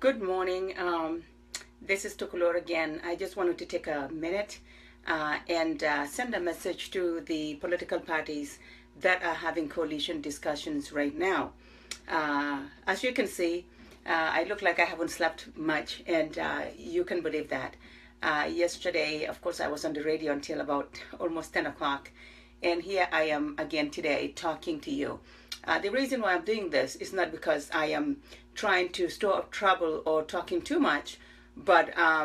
Good morning. This is Tukulorr again. I just wanted to take a minute and send a message to the political parties that are having coalition discussions right now. As you can see, I look like I haven't slept much, and you can believe that. Yesterday, of course, I was on the radio until about almost 10 o'clock, and here I am again today talking to you. The reason why I'm doing this is not because I am trying to store up trouble or talking too much, but I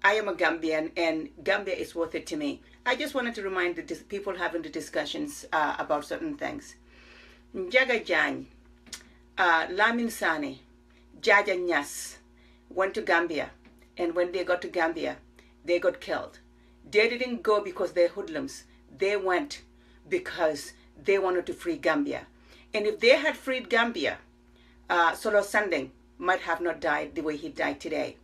am a Gambian, and Gambia is worth it to me. I just wanted to remind the people having the discussions about certain things. Yahya Jammeh, Lamin Sane, Jaja Nyas went to Gambia, and when they got to Gambia, they got killed. They didn't go because they're hoodlums. They went because they wanted to free Gambia. And if they had freed Gambia, Tululorr Sandeng might have not died the way he died today.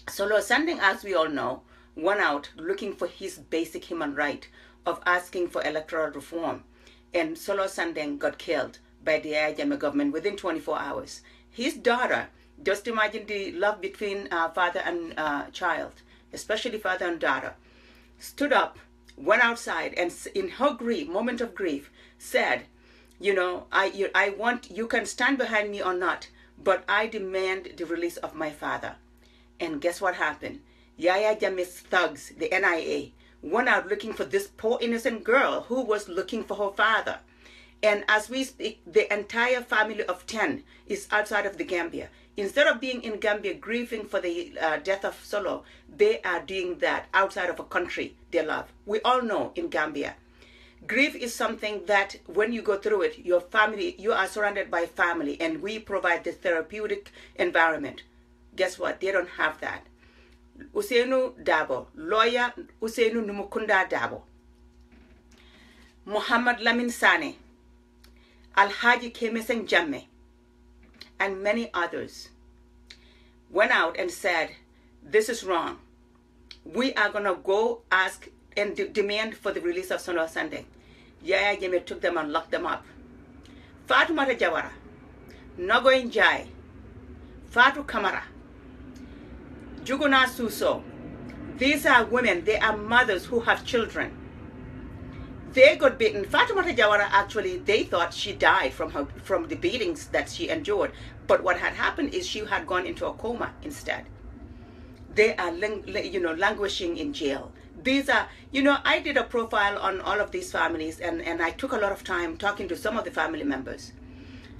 Tululorr Sandeng, as we all know, went out looking for his basic human right of asking for electoral reform. And Tululorr Sandeng got killed by the Yahya Jammeh government within 24 hours. His daughter, just imagine the love between father and child, especially father and daughter, stood up, went outside, and in her grief, moment of grief, said, you know, I want, you can stand behind me or not, but I demand the release of my father. And guess what happened? Yahya Jammeh's thugs, the NIA, went out looking for this poor innocent girl who was looking for her father. And as we speak, the entire family of 10 is outside of the Gambia. Instead of being in Gambia grieving for the death of Tululorr, they are doing that outside of a country they love. We all know in Gambia, grief is something that when you go through it, your family, you are surrounded by family, and we provide the therapeutic environment. Guess what? They don't have that. Ousseynou Dabo, lawyer Ousseynou Numukunda Dabo, Muhammad Lamin Sane, Alhaji Kemesen Jammeh, and many others went out and said, this is wrong. We are going to go ask and demand for the release of Tululorr Sandeng. Yahya Jammeh took them and locked them up. Fatoumata Jawara, Nogoy Njai, Fatou Kamara, Juguna Suso. These are women, they are mothers who have children. They got beaten. Fatoumata Jawara, actually, they thought she died from the beatings that she endured. But what had happened is she had gone into a coma instead. They are, languishing in jail. These are, I did a profile on all of these families, and I took a lot of time talking to some of the family members.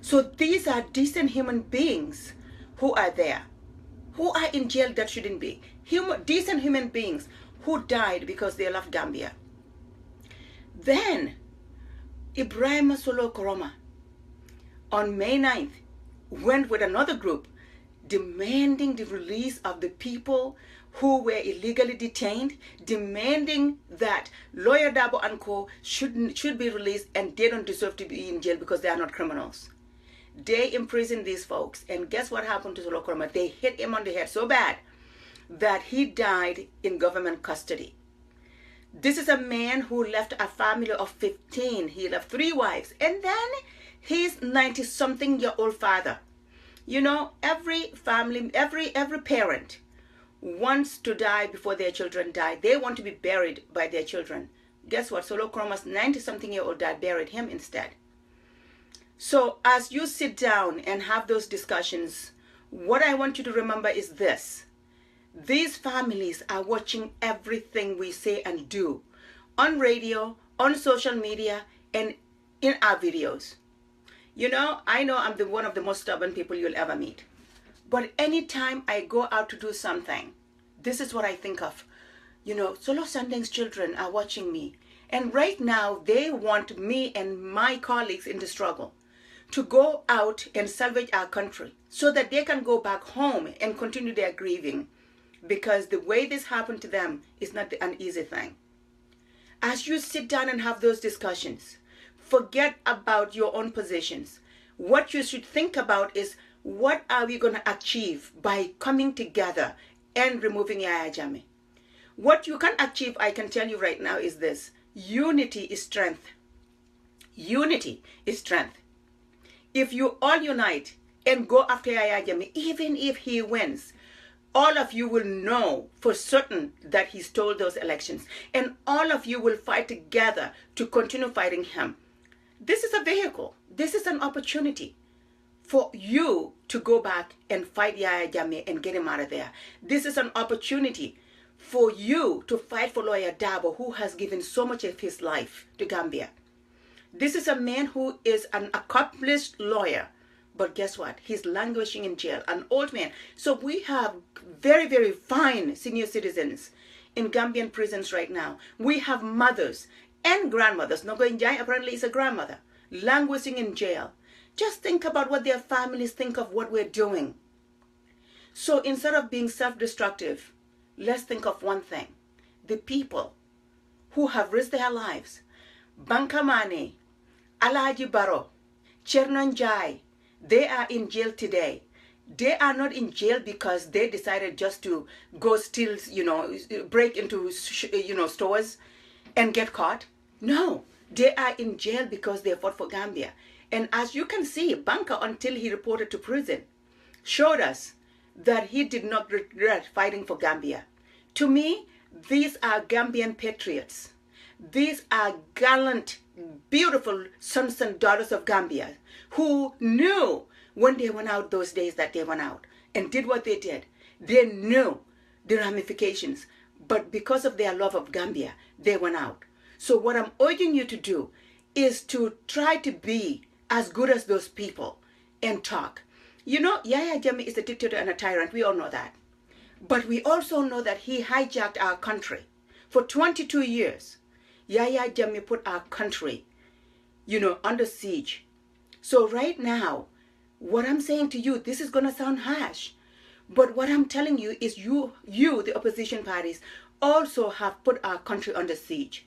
So these are decent human beings who are there, who are in jail that shouldn't be. Decent human beings who died because they left Gambia. Then, Ibrahim Solo Koroma, on May 9th, went with another group demanding the release of the people who were illegally detained, demanding that Lawyer Dabo and Co. should be released, and they don't deserve to be in jail because they are not criminals. They imprisoned these folks, and guess what happened to Tululorr Koroma? They hit him on the head so bad that he died in government custody. This is a man who left a family of 15. He left 3 wives, and then his 90-something-year-old father. Every family, every parent wants to die before their children die. They want to be buried by their children. Guess what? Tululorr Koroma's 90-something-year-old dad buried him instead. So as you sit down and have those discussions, what I want you to remember is this. These families are watching everything we say and do on radio, on social media, and in our videos. I know I'm one of the most stubborn people you'll ever meet. But anytime I go out to do something, this is what I think of. Tululorr Sandeng's children are watching me. And right now, they want me and my colleagues in the struggle to go out and salvage our country so that they can go back home and continue their grieving. Because the way this happened to them is not an easy thing. As you sit down and have those discussions, forget about your own positions. What you should think about is, what are we going to achieve by coming together and removing Yahya Jammeh? What you can achieve, I can tell you right now, is this. Unity is strength. Unity is strength. If you all unite and go after Yahya Jammeh, even if he wins, all of you will know for certain that he stole those elections. And all of you will fight together to continue fighting him. This is a vehicle. This is an opportunity for you to go back and fight Yahya Jammeh and get him out of there. This is an opportunity for you to fight for Lawyer Dabo, who has given so much of his life to Gambia. This is a man who is an accomplished lawyer. But guess what? He's languishing in jail, an old man. So we have very, very fine senior citizens in Gambian prisons right now. We have mothers and grandmothers. Nogoy Njai apparently is a grandmother, languishing in jail. Just think about what their families think of what we're doing. So instead of being self-destructive, let's think of one thing. The people who have risked their lives, Bankamane, Alaji Baro, Chernon Njai, they are in jail today. They are not in jail because they decided just to go steal, break into, stores and get caught. No, they are in jail because they fought for Gambia. And as you can see, Banka, until he reported to prison, showed us that he did not regret fighting for Gambia. To me, these are Gambian patriots. These are gallant, beautiful sons and daughters of Gambia who knew when they went out those days that they went out and did what they did. They knew the ramifications, but because of their love of Gambia, they went out. So what I'm urging you to do is to try to be as good as those people and talk. Yahya Jammeh is a dictator and a tyrant. We all know that. But we also know that he hijacked our country. For 22 years, Yahya Jammeh put our country, under siege. So right now, what I'm saying to you, this is going to sound harsh. But what I'm telling you is you, the opposition parties, also have put our country under siege.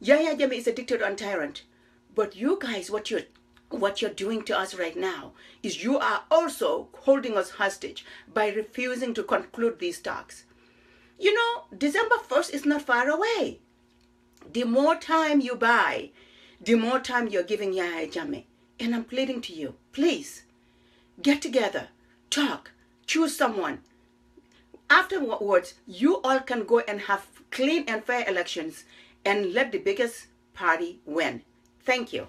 Yahya Jammeh is a dictator and tyrant. But you guys, what you're doing to us right now is you are also holding us hostage by refusing to conclude these talks. December 1st is not far away. The more time you buy, the more time you're giving Yahya Jammeh. And I'm pleading to you, please, get together, talk, choose someone. Afterwards, you all can go and have clean and fair elections and let the biggest party win. Thank you.